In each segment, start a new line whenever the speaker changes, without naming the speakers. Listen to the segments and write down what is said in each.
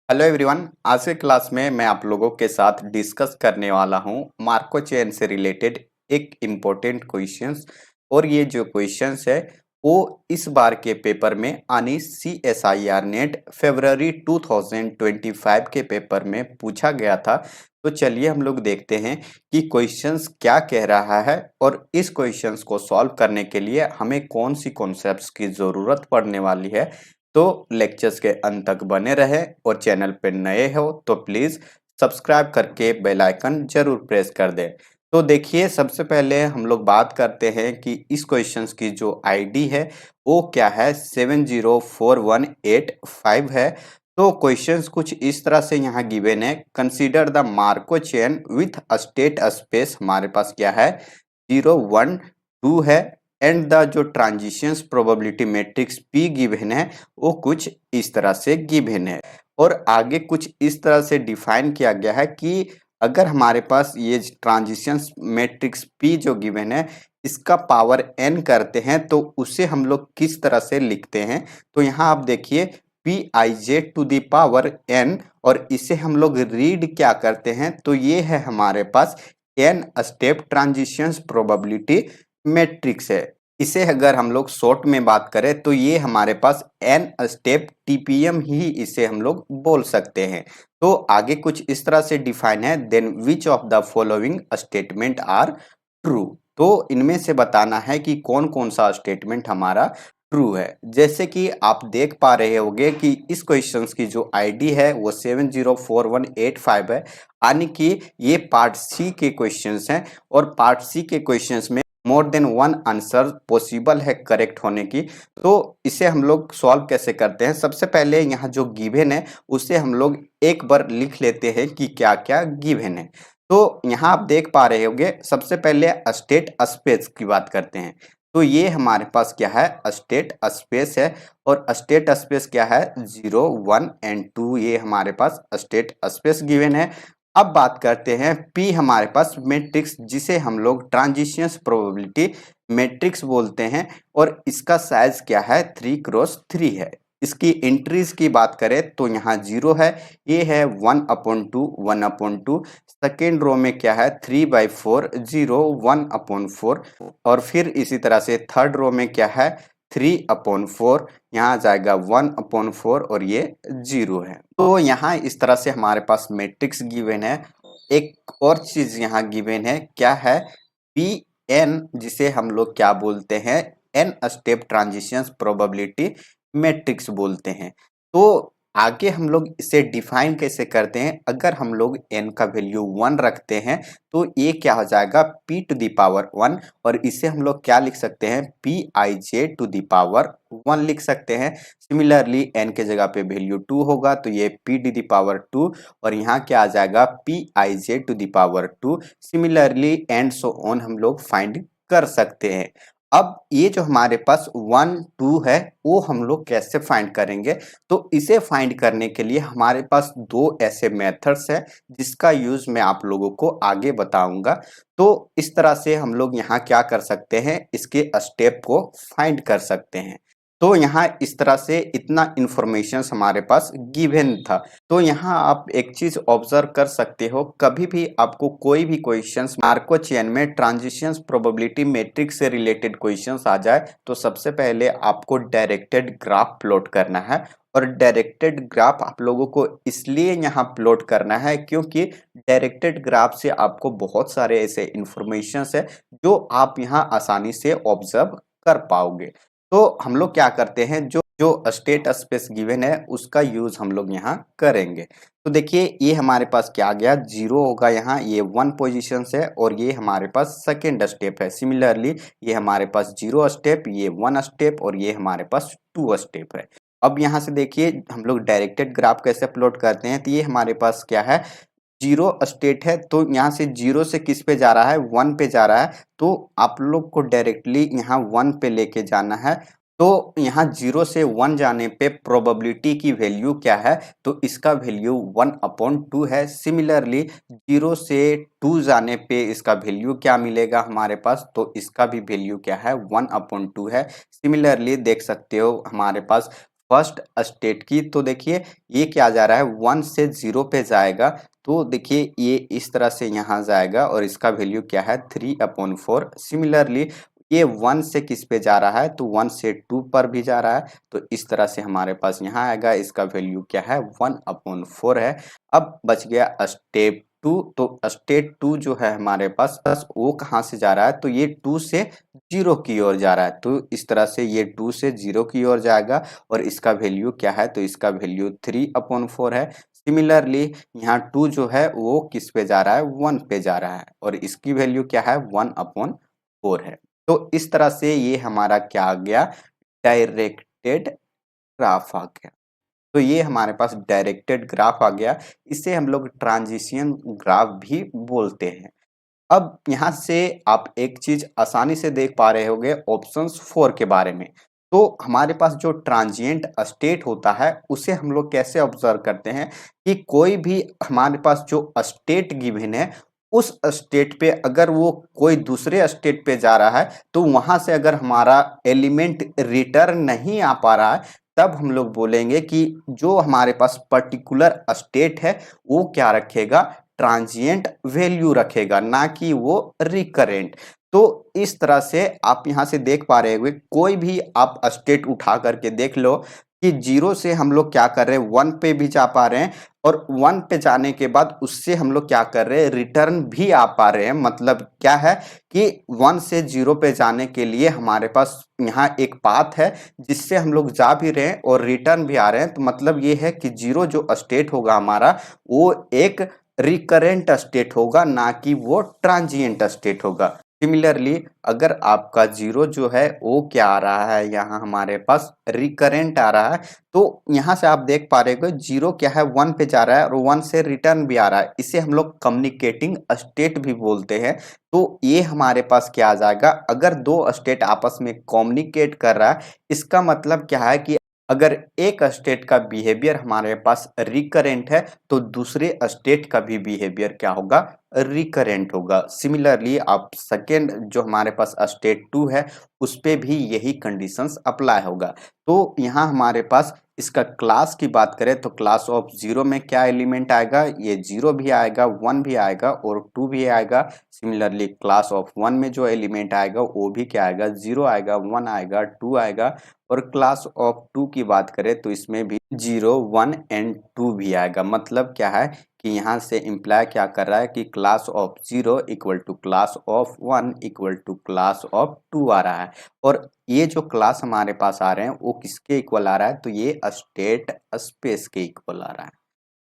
Hello everyone. आज के class में मैं आप लोगों के साथ डिस्कस करने वाला हूं मार्को चेन से रिलेटेड एक इम्पोर्टेंट क्वेश्चंस। और ये जो क्वेश्चंस है वो इस बार के पेपर में यानी CSIR नेट फरवरी 2025 के पेपर में पूछा गया था। तो चलिए हम लोग देखते हैं कि क्वेश्चंस क्या कह रहा है और इस क्वेश्चंस को सॉल्व करने के लिए हमें कौन सी कॉन्सेप्ट्स की ज़रूरत पड़ने वाली है। तो लेक्चर्स के अंत तक बने रहे और चैनल पे नए हो तो प्लीज सब्सक्राइब करके बेल आइकन जरूर प्रेस कर दें। तो देखिए, सबसे पहले हम लोग बात करते हैं कि इस क्वेश्चंस की जो आईडी है वो क्या है, 704185 है। तो क्वेश्चंस कुछ इस तरह से यहाँ गिवन है। Consider the Marco chain with state space, हमारे पास क्या है 0 1 2 है। एंड द जो transitions probability matrix P given है वो कुछ इस तरह से गिवन है। और आगे कुछ इस तरह से डिफाइन किया गया है कि अगर हमारे पास ये ट्रांजिशंस मैट्रिक्स पी जो गिवन है इसका पावर n करते हैं तो उसे हम लोग किस तरह से लिखते हैं। तो यहाँ आप देखिए P I J to the power n, और इसे हम लोग रीड क्या करते हैं तो ये है हमारे पास n step transitions probability matrix है। इसे अगर हम लोग शॉर्ट में बात करें तो ये हमारे पास n स्टेप TPM ही इसे हम लोग बोल सकते हैं। तो आगे कुछ इस तरह से डिफाइन है, then which of the following statement are true. तो इनमें से बताना है कि कौन कौन सा स्टेटमेंट हमारा ट्रू है। जैसे कि आप देख पा रहे होंगे कि इस क्वेश्चंस की जो आईडी है वो 704185 है, यानी कि ये पार्ट सी के क्वेश्चंस हैं। और पार्ट सी के क्वेश्चंस में more than one answer possible है करेक्ट होने की। तो इसे हम लोग सॉल्व कैसे करते हैं, सबसे पहले यहाँ जो गिवन है उसे हम लोग एक बार लिख लेते हैं कि क्या क्या गिवन है। तो यहाँ आप देख पा रहे होंगे, सबसे पहले स्टेट स्पेस की बात करते हैं। तो ये हमारे पास क्या है, स्टेट स्पेस है। और स्टेट स्पेस क्या है, 0 1 एंड 2, ये हमारे पास स्टेट स्पेस गिवन है। अब बात करते हैं पी, हमारे पास मैट्रिक्स जिसे हम लोग ट्रांजिशंस प्रोबेबिलिटी मैट्रिक्स बोलते हैं। और इसका साइज क्या है, 3 × 3 है। इसकी एंट्रीज की बात करें तो यहाँ 0 है, ये है 1/2 1/2। सेकेंड रो में क्या है 3/4 0 1/4। और फिर इसी तरह से थर्ड रो में क्या है 3/4, यहाँ जाएगा 1/4 और ये 0 है। तो यहाँ इस तरह से हमारे पास मैट्रिक्स गिवन है। एक और चीज यहाँ गिवन है, क्या है पी एन, जिसे हम लोग क्या बोलते हैं, n step transitions probability matrix बोलते हैं। तो आगे हम लोग इसे डिफाइन कैसे करते हैं, अगर हम लोग n का वैल्यू 1 रखते हैं तो ये क्या हो जाएगा p टू द पावर 1, और इसे हम लोग क्या लिख सकते हैं P I J to the power 1 लिख सकते हैं। सिमिलरली n के जगह पे वैल्यू 2 होगा तो ये p टू द पावर 2, और यहाँ क्या आ जाएगा P I J to the power 2। Similarly and so on हम लोग फाइंड कर सकते हैं। अब ये जो हमारे पास 1 2 है वो हम लोग कैसे फाइंड करेंगे, तो इसे फाइंड करने के लिए हमारे पास दो ऐसे मेथड्स हैं जिसका यूज मैं आप लोगों को आगे बताऊंगा। तो इस तरह से हम लोग यहाँ क्या कर सकते हैं, इसके स्टेप को फाइंड कर सकते हैं। तो यहाँ इस तरह से इतना इंफॉर्मेशन हमारे पास गिवन था। तो यहाँ आप एक चीज ऑब्जर्व कर सकते हो, कभी भी आपको कोई भी क्वेश्चंस मार्को चेन में ट्रांजिशंस प्रोबेबिलिटी मैट्रिक्स से रिलेटेड क्वेश्चंस आ जाए तो सबसे पहले आपको डायरेक्टेड ग्राफ प्लॉट करना है। और डायरेक्टेड ग्राफ आप लोगों को इसलिए यहाँ प्लॉट करना है क्योंकि डायरेक्टेड ग्राफ से आपको बहुत सारे ऐसे इंफॉर्मेशन है जो आप यहाँ आसानी से ऑब्जर्व कर पाओगे। तो हम लोग क्या करते हैं, जो जो स्टेट स्पेस गिवन है उसका यूज हम लोग यहाँ करेंगे। तो देखिए ये हमारे पास क्या आ गया, 0 होगा यहाँ, ये 1 पोजीशन है और ये हमारे पास सेकेंड स्टेप है। सिमिलरली ये हमारे पास 0 स्टेप, ये 1 स्टेप और ये हमारे पास 2 स्टेप है। अब यहाँ से देखिए हम लोग डायरेक्टेड ग्राफ कैसे प्लॉट करते हैं, तो ये हमारे पास क्या है 0 स्टेट है। तो यहाँ से 0 से किस पे जा रहा है, 1 पे जा रहा है। तो आप लोग को डायरेक्टली यहाँ 1 पे लेके जाना है। तो यहाँ 0 से 1 जाने पे प्रोबेबिलिटी की वैल्यू क्या है, तो इसका वैल्यू 1/2 है। सिमिलरली 0 से 2 जाने पे इसका वैल्यू क्या मिलेगा हमारे पास, तो इसका भी वैल्यू क्या है 1/2 है। सिमिलरली देख सकते हो हमारे पास फर्स्ट स्टेट की। तो देखिए ये क्या जा रहा है 1 से 0 पे जाएगा, तो देखिए ये इस तरह से यहाँ जाएगा और इसका वैल्यू क्या है 3/4। सिमिलरली ये 1 से किस पे जा रहा है, तो 1 से 2 पर भी जा रहा है, तो इस तरह से हमारे पास यहाँ आएगा, इसका वैल्यू क्या है 1/4 है। अब बच गया स्टेप 2। तो स्टेट 2 जो है हमारे पास वो कहाँ से जा रहा है, तो ये 2 से 0 की ओर जा रहा है, तो इस तरह से ये 2 से 0 की ओर जाएगा और इसका वैल्यू क्या है, तो इसका वैल्यू 3/4 है। सिमिलरली यहाँ 2 जो है वो किस पे जा रहा है 1 पे जा रहा है और इसकी वैल्यू क्या है 1/4 है। तो इस तरह से ये हमारा क्या आ गया, डायरेक्टेड ग्राफ आ गया। तो ये हमारे पास डायरेक्टेड ग्राफ आ गया, इसे हम लोग ट्रांजिशन ग्राफ भी बोलते हैं। अब यहाँ से आप एक चीज आसानी से देख पा रहे होंगे ऑप्शंस 4 के बारे में। तो हमारे पास जो ट्रांजिएंट स्टेट होता है उसे हम लोग कैसे ऑब्जर्व करते हैं कि कोई भी हमारे पास जो स्टेट गिवन है उस स्टेट पे अगर वो कोई दूसरे स्टेट पे जा रहा है तो वहां से अगर हमारा एलिमेंट रिटर्न नहीं आ पा रहा है, तब हम लोग बोलेंगे कि जो हमारे पास पर्टिकुलर स्टेट है वो क्या रखेगा, ट्रांजिएंट वैल्यू रखेगा, ना कि वो रिकरेंट। तो इस तरह से आप यहां से देख पा रहे होंगे कोई भी आप स्टेट उठा करके देख लो कि 0 से हम लोग क्या कर रहे हैं 1 पे भी जा पा रहे हैं और 1 पे जाने के बाद उससे हम लोग क्या कर रहे हैं रिटर्न भी आ पा रहे हैं। मतलब क्या है कि 1 से 0 पे जाने के लिए हमारे पास यहाँ एक पाथ है जिससे हम लोग जा भी रहे हैं और रिटर्न भी आ रहे हैं। तो मतलब ये है कि 0 जो स्टेट होगा हमारा वो एक रिकरेंट स्टेट होगा, ना कि वो ट्रांजिएंट स्टेट होगा। सिमिलरली अगर आपका 0 जो है वो क्या आ रहा है, यहाँ हमारे पास रिकरेंट आ रहा है, तो यहाँ से आप देख पा रहे हो 0 क्या है 1 पे जा रहा है और 1 से रिटर्न भी आ रहा है, इसे हम लोग कम्युनिकेटिंग स्टेट भी बोलते हैं। तो ये हमारे पास क्या आ जाएगा, अगर दो स्टेट आपस में कम्युनिकेट कर रहा है, इसका मतलब क्या है कि अगर एक स्टेट का बिहेवियर हमारे पास रिकरेंट है तो दूसरे स्टेट का भी बिहेवियर क्या होगा, रिकरेंट होगा। सिमिलरली आप सेकेंड जो हमारे पास स्टेट 2 है उस पे भी यही कंडीशंस अप्लाई होगा। तो यहाँ हमारे पास इसका क्लास की बात करें तो क्लास ऑफ 0 में क्या एलिमेंट आएगा, ये 0 भी आएगा 1 भी आएगा और 2 भी आएगा। सिमिलरली क्लास ऑफ 1 में जो एलिमेंट आएगा वो भी क्या आएगा 0 आएगा 1 आएगा 2 आएगा। और क्लास ऑफ 2 की बात करें तो इसमें भी 0 1 एंड 2 भी आएगा। मतलब क्या है कि यहाँ से इम्प्लाई क्या कर रहा है कि class of 0 equal to class of 1 equal to class of 2 आ रहा है। और ये जो क्लास हमारे पास आ रहे हैं वो किसके इक्वल आ रहा है, तो ये स्टेट स्पेस के इक्वल आ रहा है।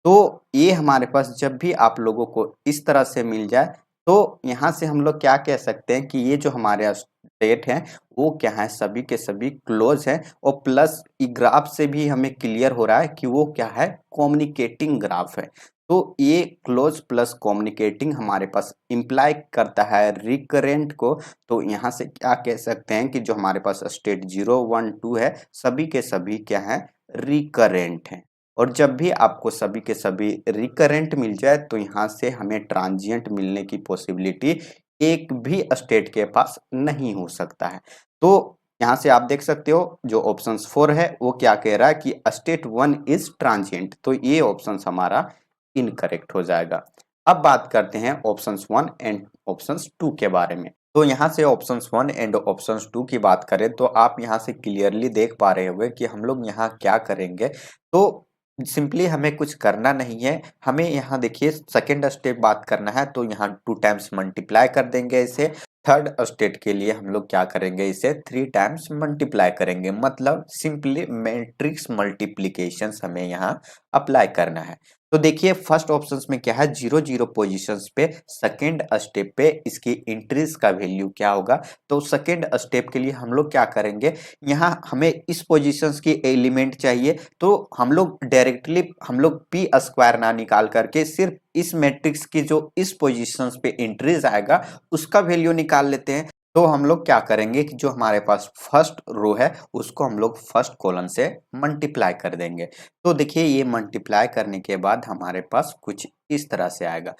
तो ये हमारे पास जब भी आप लोगों को इस तरह से मिल जाए तो यहाँ से हम लोग क्या कह सकते हैं कि ये जो हमारे स्टेट हैं वो क्या है, सभी के सभी क्लोज हैं। और प्लस ग्राफ से भी हमें क्लियर हो रहा है कि वो क्या है, कम्युनिकेटिंग ग्राफ है। तो ये क्लोज प्लस कम्युनिकेटिंग हमारे पास इंप्लाई करता है रिकरेंट को। तो यहाँ से क्या कह सकते हैं कि जो हमारे पास स्टेट 0 1 2 है सभी के सभी क्या है, रिकरेंट हैं। और जब भी आपको सभी के सभी रिकरेंट मिल जाए तो यहाँ से हमें ट्रांजिएंट मिलने की पॉसिबिलिटी एक भी स्टेट के पास नहीं हो सकता है। तो यहाँ से आप देख सकते हो जो ऑप्शन 4 है वो क्या कह रहा है कि स्टेट 1 इज ट्रांजिएंट, तो ये ऑप्शन हमारा इनकरेक्ट हो जाएगा। अब बात करते हैं ऑप्शन 1 एंड ऑप्शन 2 के बारे में। तो यहाँ से ऑप्शन 1 एंड ऑप्शन 2 की बात करें तो आप यहाँ से क्लियरली देख पा रहे होंगे कि हम लोग यहाँ क्या करेंगे। तो सिंपली हमें कुछ करना नहीं है, हमें यहाँ देखिए सेकेंड स्टेप बात करना है तो यहाँ 2 टाइम्स मल्टीप्लाई कर देंगे इसे। थर्ड स्टेट के लिए हम लोग क्या करेंगे, इसे 3 टाइम्स मल्टीप्लाई करेंगे। मतलब सिंपली मैट्रिक्स मल्टीप्लीकेशन हमें यहाँ अप्लाई करना है। तो देखिए फर्स्ट ऑप्शंस में क्या है, 0 0 पोजीशंस पे सेकेंड स्टेप पे इसकी इंट्रीज का वैल्यू क्या होगा। तो सेकेंड स्टेप के लिए हम लोग क्या करेंगे, यहाँ हमें इस पोजीशंस की एलिमेंट चाहिए तो हम लोग डायरेक्टली हम लोग पी स्क्वायर ना निकाल करके सिर्फ इस मैट्रिक्स की जो इस पोजीशंस पे इंट्रीज आएगा उसका वैल्यू निकाल लेते हैं। तो हम लोग क्या करेंगे कि जो हमारे पास फर्स्ट रो है उसको हम लोग फर्स्ट कॉलम से मल्टीप्लाई कर देंगे। तो देखिए ये मल्टीप्लाई करने के बाद हमारे पास कुछ इस तरह से आएगा।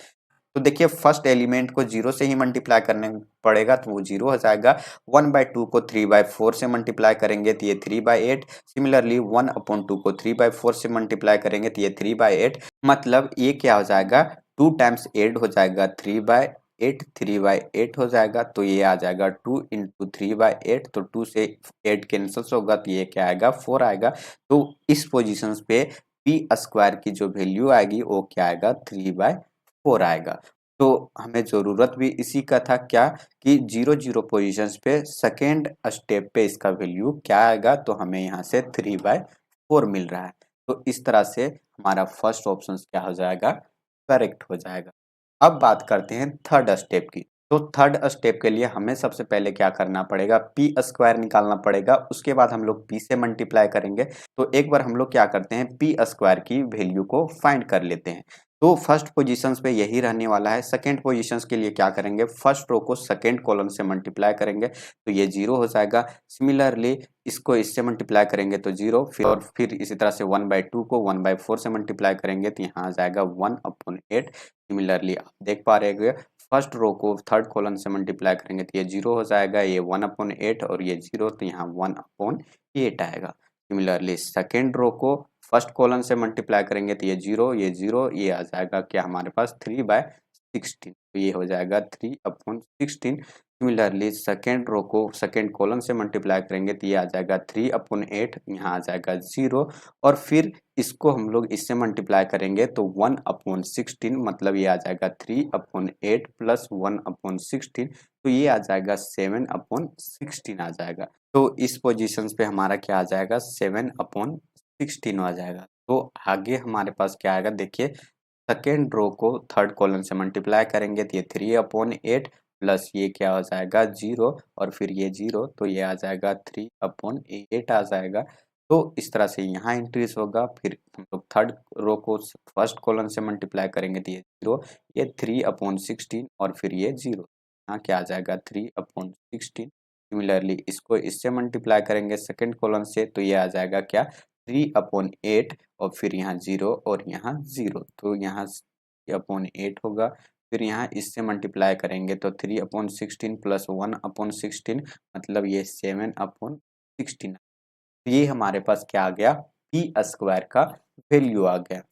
तो देखिए फर्स्ट एलिमेंट को 0 से ही मल्टीप्लाई करने पड़ेगा तो वो 0 हो जाएगा। 1/2 को 3/4 से मल्टीप्लाई करेंगे तो ये 3/8। सिमिलरली 1/2 को 3/4 से मल्टीप्लाई करेंगे तो ये 3/8। मतलब ये क्या हो जाएगा, 2 टाइम्स 8 हो जाएगा 3/8, 3/8 हो जाएगा तो ये आ जाएगा 2 इंटू 3/8। तो 2 से 8 कैंसिल होगा तो ये क्या आएगा, 4 आएगा। तो इस पोजीशन पे पी स्क्वायर की जो वैल्यू आएगी वो क्या आएगा, 3/4 आएगा। तो हमें जरूरत भी इसी का था क्या, कि 0 0 पोजीशंस पे सेकेंड स्टेप पे इसका वैल्यू क्या आएगा, तो हमें यहाँ से 3/4 मिल रहा है। तो इस तरह से हमारा फर्स्ट ऑप्शन क्या हो जाएगा, करेक्ट हो जाएगा। अब बात करते हैं थर्ड स्टेप की। तो थर्ड स्टेप के लिए हमें सबसे पहले क्या करना पड़ेगा, पी स्क्वायर निकालना पड़ेगा। उसके बाद हम लोग पी से मल्टीप्लाई करेंगे। तो एक बार हम लोग क्या करते हैं, पी स्क्वायर की वैल्यू को फाइंड कर लेते हैं। तो फर्स्ट पोजीशंस पे यही रहने वाला है। सेकंड पोजीशंस के लिए क्या करेंगे, फर्स्ट रो को सेकंड कॉलम से मल्टीप्लाई करेंगे तो ये 0 हो जाएगा। सिमिलरली इसको इससे मल्टीप्लाई करेंगे तो 0, फिर इसी तरह से 1/2 को 1/4 से मल्टीप्लाई करेंगे तो यहाँ आ जाएगा 1/8। सिमिलरली आप देख पा रहे हैं फर्स्ट रो को थर्ड कॉलम से मल्टीप्लाई करेंगे तो ये 0 हो जाएगा, ये 1/8 और ये 0 तो यहाँ 1/8 आएगा। सिमिलरली सेकेंड रो को फर्स्ट कॉलम से मल्टीप्लाई करेंगे तो ये 0, ये आ जाएगा क्या हमारे पास 3/16। तो ये हो जाएगा 3/16। सिमिलरली सेकेंड रो को सेकेंड कॉलम से मल्टीप्लाई करेंगे तो ये आ जाएगा 3/8, यहाँ आ जाएगा 0। और फिर इसको हम लोग इससे मल्टीप्लाई करेंगे तो 1/16, मतलब ये आ जाएगा 3/8 प्लस 1/16। तो ये आ जाएगा 7/16 आ जाएगा। तो इस पोजीशन पे हमारा क्या आ जाएगा, 7/16 आ जाएगा। तो आगे हमारे पास क्या आएगा, देखिए सेकेंड रो को थर्ड कॉलम से मल्टीप्लाई करेंगे तो ये 3/8 प्लस ये क्या हो जाएगा 0 और फिर ये 0 तो ये आ जाएगा 3/8 आ जाएगा। तो इस तरह से यहाँ इंक्रीज होगा। फिर हम लोग थर्ड रो को फर्स्ट कॉलम से मल्टीप्लाई करेंगे तो ये 0, ये 3/16 और फिर ये 0, यहाँ क्या आ जाएगा 3/16। सिमिलरली इसको इससे मल्टीप्लाई करेंगे सेकेंड कॉलम से तो ये आ जाएगा क्या 3/8 और फिर यहाँ 0 और यहाँ 0, तो यहाँ 3/8 होगा। फिर यहाँ इससे मल्टीप्लाई करेंगे तो 3/16 प्लस 1/16 मतलब ये 7/16। ये हमारे पास क्या आ गया, पी स्क्वायर का वैल्यू आ गया।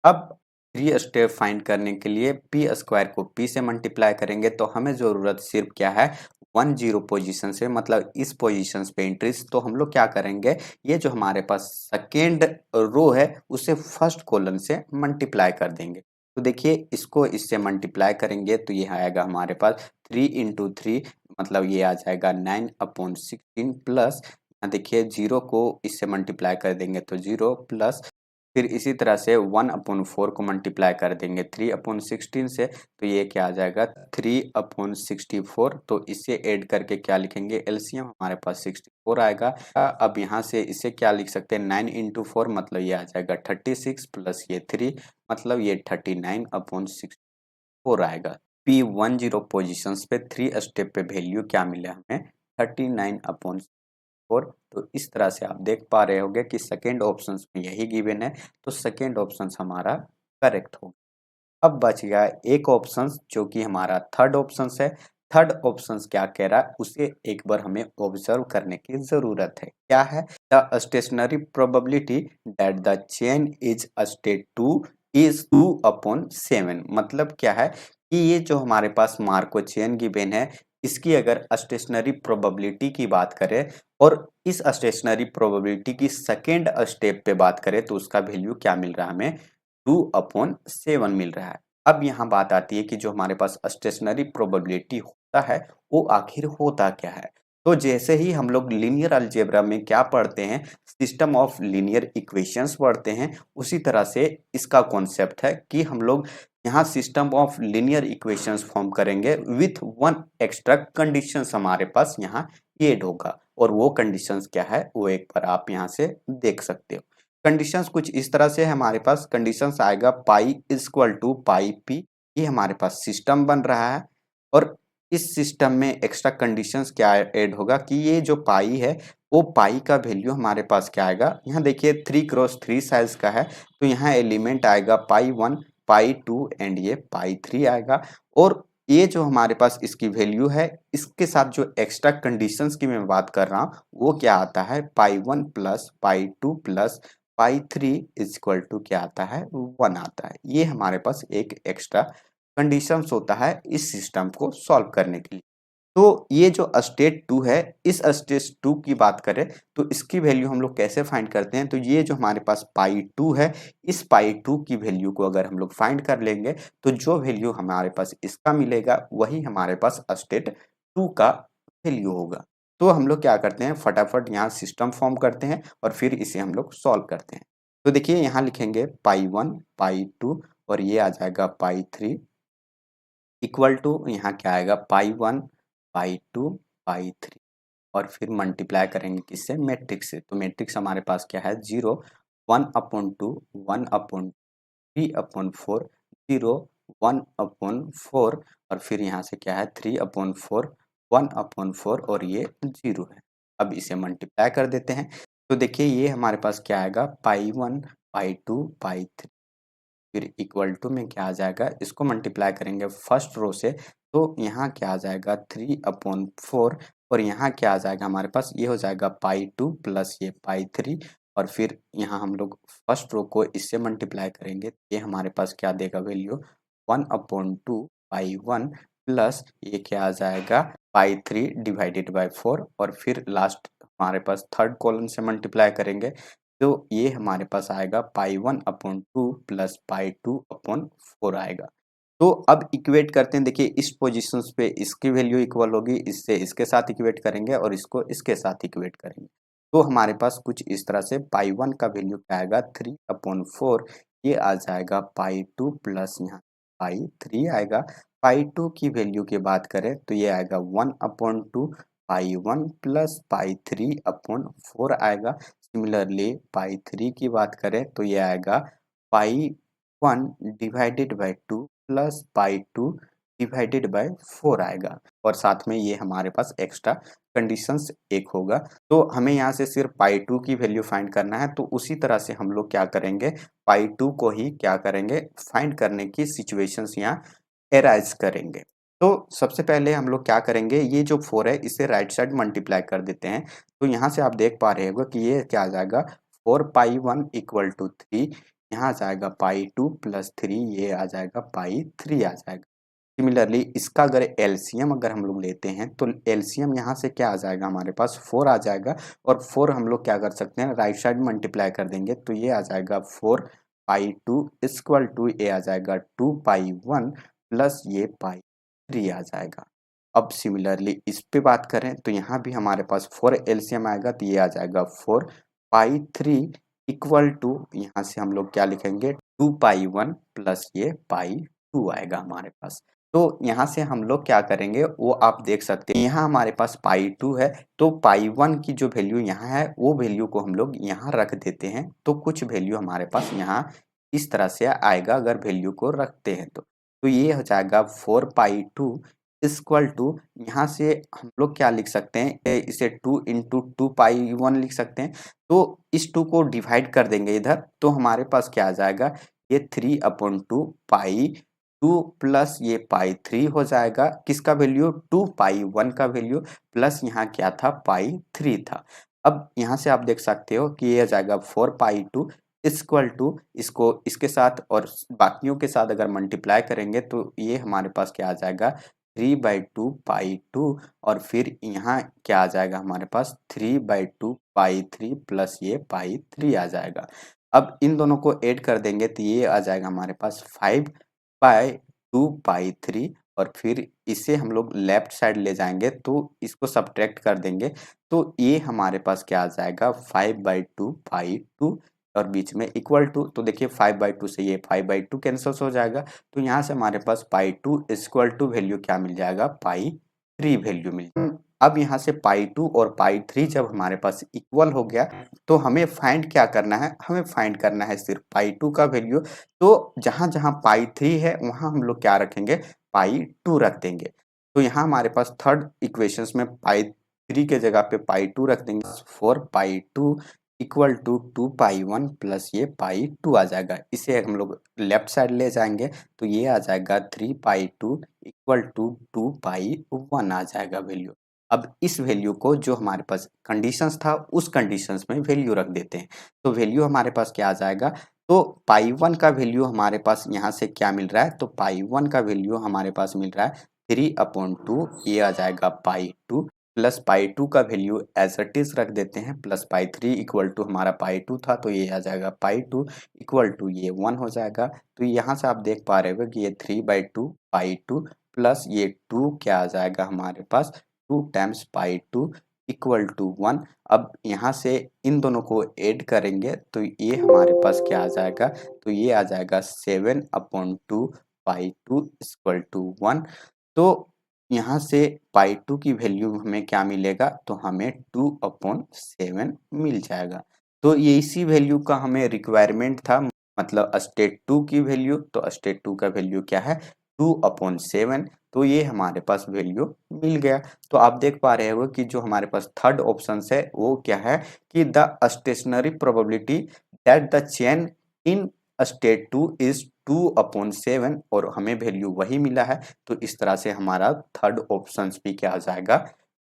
अब 3 स्टेप फाइंड करने के लिए पी स्क्वायर को पी से मल्टीप्लाई करेंगे तो हमें जरूरत सिर्फ क्या है 1 0 पोजीशन से, मतलब इस पोजीशन पे एंट्रीज। तो हम लोग क्या करेंगे, ये जो हमारे पास सेकेंड रो है उसे फर्स्ट कॉलम से मल्टीप्लाई कर देंगे। तो देखिए इसको इससे मल्टीप्लाई करेंगे तो ये आएगा हमारे पास 3 × 3, मतलब ये आ जाएगा 9/16 प्लस यहाँ देखिए 0 को इससे मल्टीप्लाई कर देंगे तो 0 प्लस फिर इसी तरह से 1/4 को मल्टीप्लाई कर देंगे 3/16 से तो ये क्या आ जाएगा 3/64। तो इसे ऐड करके क्या लिखेंगे, एलसीएम हमारे पास 64 आएगा। अब यहाँ से इसे क्या लिख सकते हैं 9 × 4, मतलब ये आ जाएगा 36 प्लस ये 3, मतलब ये 39/64 आएगा। P10 पोजिशंस पे 3 स्टेप पे वैल्यू क्या मिला हमें 39/4। तो इस तरह से आप देख पा रहे होंगे कि सेकेंड ऑप्शन में यही गिवन है, तो सेकेंड ऑप्शन हमारा करेक्ट होगा। अब बच गया एक ऑप्शन जो कि हमारा थर्ड ऑप्शन है। थर्ड ऑप्शन क्या कह रहा है उसे एक बार हमें ऑब्जर्व करने की जरूरत है। क्या है, the stationary probability that the chain is state 2 is 2/7। मतलब क्या है कि ये जो हमारे पास मार्को चेन गिवन है इसकी अगर स्टेशनरी प्रोबेबिलिटी की बात करें और इस स्टेशनरी प्रोबेबिलिटी की सेकेंड स्टेप पे बात करें तो उसका वैल्यू क्या मिल रहा है हमें 2/7 मिल रहा है। अब यहाँ बात आती है कि जो हमारे पास स्टेशनरी प्रोबेबिलिटी होता है वो आखिर होता क्या है। तो जैसे ही हम लोग लीनियर अलजेब्रा में क्या पढ़ते हैं, सिस्टम ऑफ लीनियर इक्वेशंस पढ़ते हैं, उसी तरह से इसका कॉन्सेप्ट है कि हम लोग यहाँ system of linear equations form करेंगे विथ वन एक्स्ट्रा कंडीशंस हमारे पास यहाँ ऐड होगा। और वो कंडीशंस क्या है वो एक बार आप यहाँ से देख सकते हो। कंडीशंस कुछ इस तरह से हमारे पास कंडीशंस आएगा pi equal to pi P, ये हमारे पास सिस्टम बन रहा है। और इस सिस्टम में एक्स्ट्रा कंडीशंस क्या ऐड होगा कि ये जो पाई है वो पाई का वैल्यू हमारे पास क्या आएगा, यहाँ देखिए 3 × 3 साइज का है तो यहाँ एलिमेंट आएगा पाई 1, पाई 2 एंड ये पाई 3 आएगा। और ये जो हमारे पास इसकी वैल्यू है, इसके साथ जो एक्स्ट्रा कंडीशंस की मैं बात कर रहा हूँ वो क्या आता है, pi 1 plus pi 2 plus pi 3 is equal to क्या आता है, 1 आता है। ये हमारे पास एक एक्स्ट्रा कंडीशंस होता है इस सिस्टम को सॉल्व करने के लिए। तो ये जो स्टेट 2 है, इस स्टेट 2 की बात करें तो इसकी वैल्यू हम लोग कैसे फाइंड करते हैं, तो ये जो हमारे पास पाई 2 है, इस पाई 2 की वैल्यू को अगर हम लोग फाइंड कर लेंगे तो जो वैल्यू हमारे पास इसका मिलेगा वही हमारे पास स्टेट 2 का वैल्यू होगा। तो हम लोग क्या करते हैं, फटाफट यहाँ सिस्टम फॉर्म करते हैं और फिर इसे हम लोग सॉल्व करते हैं। तो देखिए यहाँ लिखेंगे पाई 1 पाई 2 और ये आ जाएगा पाई 3 इक्वल टू यहाँ क्या आएगा, पाई 1 पाई 2 पाई 3 और फिर मल्टीप्लाई करेंगे किससे, मैट्रिक्स से। तो मैट्रिक्स हमारे पास क्या है, 0 1/2 1/3/4 0 1/4 और फिर यहाँ से क्या है 3/4 1/4 और ये 0 है। अब इसे मल्टीप्लाई कर देते हैं। तो देखिए ये हमारे पास क्या आएगा, पाई 1 पाई 2 पाई 3 फिर इक्वल टू में क्या आ जाएगा, इसको मल्टीप्लाई करेंगे फर्स्ट रो से तो यहाँ क्या आ जाएगा 3/4 और यहाँ क्या आ जाएगा हमारे पास, ये हो जाएगा पाई 2 प्लस ये पाई 3 और फिर यहाँ हम लोग फर्स्ट रो को इससे मल्टीप्लाई करेंगे, ये हमारे पास क्या देगा वैल्यू 1/2 पाई 1 प्लस ये क्या आ जाएगा पाई 3 डिवाइडेड बाई 4 और फिर लास्ट हमारे पास थर्ड कॉलम से मल्टीप्लाई करेंगे तो ये हमारे पास आएगा पाई 1/2 प्लस पाई 2/4 आएगा। तो अब इक्वेट करते हैं, देखिए इस पोजीशंस पे इसकी वैल्यू इक्वल होगी, इससे इसके साथ इक्वेट करेंगे और इसको इसके साथ इक्वेट करेंगे। तो हमारे पास कुछ इस तरह से पाई 1 का वैल्यू क्या आएगा 3/4, ये आ जाएगा पाई 2 प्लस यहाँ पाई 3 आएगा। पाई 2 की वैल्यू की बात करें तो ये आएगा 1/2 पाई 1 प्लस पाई 3/4 आएगा। सिमिलरली पाई 3 की बात करें तो ये आएगा पाई 1 divided by 2 plus pi 2 divided by 4 आएगा और साथ में ये हमारे पास एक्स्ट्रा कंडीशंस एक होगा। तो हमें यहाँ से सिर्फ पाई 2 की वैल्यू फाइंड करना है, तो उसी तरह से हम लोग क्या करेंगे, पाई 2 को ही क्या करेंगे, फाइंड करने की सिचुएशंस यहाँ एराइज करेंगे। तो सबसे पहले हम लोग क्या करेंगे, ये जो 4 है इसे राइट साइड मल्टीप्लाई कर देते हैं। तो यहाँ से आप देख पा रहे हो कि ये क्या आ जाएगा 4 पाई 1 इक्वल टू 3, यहाँ आ जाएगा पाई 2 प्लस 3, ये आ जाएगा पाई 3 आ जाएगा। सिमिलरली इसका अगर एलसीएम अगर हम लोग लेते हैं तो एलसीएम यहाँ से क्या आ जाएगा हमारे पास 4 आ जाएगा और 4 हम लोग क्या कर सकते हैं, राइट साइड मल्टीप्लाई कर देंगे तो ये आ जाएगा 4 पाई 2 इक्वल टू ये आ जाएगा 2 पाई 1 प्लस ये पाई 3 आ जाएगा। अब सिमिलरली इस पे बात करें तो यहाँ भी हमारे पास 4 एलसीएम आएगा तो ये आ जाएगा 4 पाई 3 इक्वल टू यहाँ से हम लोग क्या लिखेंगे 2 पाई 1 प्लस ये पाई 2 आएगा हमारे पास। तो यहाँ से हम लोग क्या करेंगे वो आप देख सकते हैं, यहाँ हमारे पास पाई 2 है तो पाई 1 की जो वैल्यू यहाँ है वो वैल्यू को हम लोग यहाँ रख देते हैं तो कुछ वैल्यू हमारे पास यहाँ इस तरह से आएगा अगर वैल्यू को रखते हैं तो ये हो जाएगा 4 पाई 2 इक्वल टू यहाँ से हम लोग क्या लिख सकते हैं, इसे 2 इंटू 2 पाई 1 लिख सकते हैं। तो इस 2 को डिवाइड कर देंगे इधर तो हमारे पास क्या आ जाएगा, ये 3/2 पाई 2 प्लस ये पाई 3 हो जाएगा, किसका वैल्यू 2 पाई 1 का वैल्यू प्लस यहाँ क्या था पाई 3 था। अब यहाँ से आप देख सकते हो कि ये आ जाएगा 4 पाई 2 इक्वल टू इसको इसके साथ और बाकियों के साथ अगर मल्टीप्लाई करेंगे तो ये हमारे पास क्या आ जाएगा 3/2 पाई 2 और फिर यहाँ क्या आ जाएगा हमारे पास 3/2 पाई 3 प्लस ये पाई 3 आ जाएगा। अब इन दोनों को ऐड कर देंगे तो ये आ जाएगा हमारे पास 5/2 पाई 3 और फिर इसे हम लोग लेफ्ट साइड ले जाएंगे तो इसको सब्ट्रैक्ट कर देंगे तो ये हमारे पास क्या आ जाएगा 5/2 पाई 2 और बीच में इक्वल टू, तो देखिए 5/2 से ये 5/2 कैंसिल हो जाएगा तो यहाँ से हमारे पास पाई 2 इक्वल टू वैल्यू क्या मिल जाएगा, पाई 3 वैल्यू मिल जाएगा। अब यहाँ से पाई 2 और पाई 3 जब हमारे पास इक्वल हो गया तो हमें फाइंड क्या करना है, हमें फाइंड करना है सिर्फ पाई 2 का वैल्यू। तो जहाँ जहाँ पाई 3 है वहाँ हम लोग क्या रखेंगे, पाई 2 रख देंगे। तो यहाँ हमारे पास थर्ड इक्वेशंस में पाई 3 के जगह पे पाई 2 रख देंगे, 4 पाई 2 इक्वल टू 2 पाई 1 प्लस ये पाई 2 आ जाएगा। इसे हम लोग लेफ्ट साइड ले जाएंगे तो ये आ जाएगा 3 पाई 2 इक्वल टू 2 पाई 1 आ जाएगा वैल्यू। अब इस वैल्यू को जो हमारे पास कंडीशंस था उस कंडीशंस में वैल्यू रख देते हैं। तो वैल्यू हमारे पास क्या आ जाएगा, तो पाई 1 का वैल्यू हमारे पास यहाँ से क्या मिल रहा है, तो पाई 1 का वैल्यू हमारे पास मिल रहा है 3/2, ये आ जाएगा पाई 2 प्लस पाई 2 का वैल्यू एज इट इज रख देते हैं, प्लस पाई 3 इक्वल टू हमारा पाई 2 था तो ये आ जाएगा पाई 2 इक्वल टू ये 1 हो जाएगा। तो यहाँ से आप देख पा रहे हो कि ये 3/2 पाई 2 प्लस ये 2 क्या आ जाएगा हमारे पास 2 टाइम्स पाई 2 इक्वल टू 1। अब यहाँ से इन दोनों को ऐड करेंगे तो ये हमारे पास क्या आ जाएगा, तो ये आ जाएगा 7/2 पाई 2 इक्वल टू 1। तो यहाँ से पाई 2 की वैल्यू हमें क्या मिलेगा, तो हमें 2/7 मिल जाएगा। तो ये इसी वैल्यू का हमें रिक्वायरमेंट था, मतलब स्टेट 2 की वैल्यू, तो स्टेट 2 का वैल्यू क्या है 2/7। तो ये हमारे पास वैल्यू मिल गया। तो आप देख पा रहे हो कि जो हमारे पास थर्ड ऑप्शन है वो क्या है कि the stationary probability that the chain in state 2 is 2/7 और हमें वैल्यू वही मिला है। तो इस तरह से हमारा थर्ड ऑप्शन भी क्या हो जाएगा,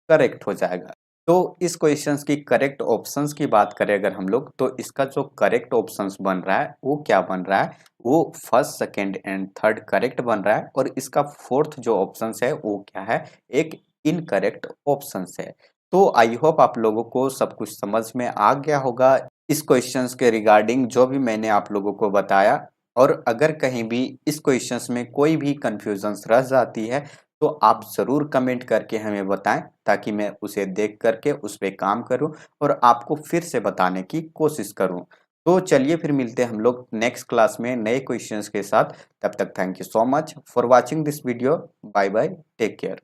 करेक्ट हो जाएगा। तो इस क्वेश्चंस की करेक्ट ऑप्शंस की बात करें अगर हम लोग, तो इसका जो करेक्ट ऑप्शंस बन रहा है वो क्या बन रहा है, वो first second and third correct बन रहा है और इसका फोर्थ जो ऑप्शंस है वो क्या है, एक इनकरेक्ट ऑप्शंस है। तो आई होप आप लोगों को सब कुछ समझ में आ गया होगा इस क्वेश्चंस के रिगार्डिंग जो भी मैंने आप लोगों को बताया। और अगर कहीं भी इस क्वेश्चंस में कोई भी कंफ्यूजन्स रह जाती है तो आप ज़रूर कमेंट करके हमें बताएं ताकि मैं उसे देख करके उस पे काम करूं और आपको फिर से बताने की कोशिश करूं। तो चलिए फिर मिलते हैं हम लोग नेक्स्ट क्लास में नए क्वेश्चंस के साथ। तब तक thank you so much for watching this video. Bye bye, take care.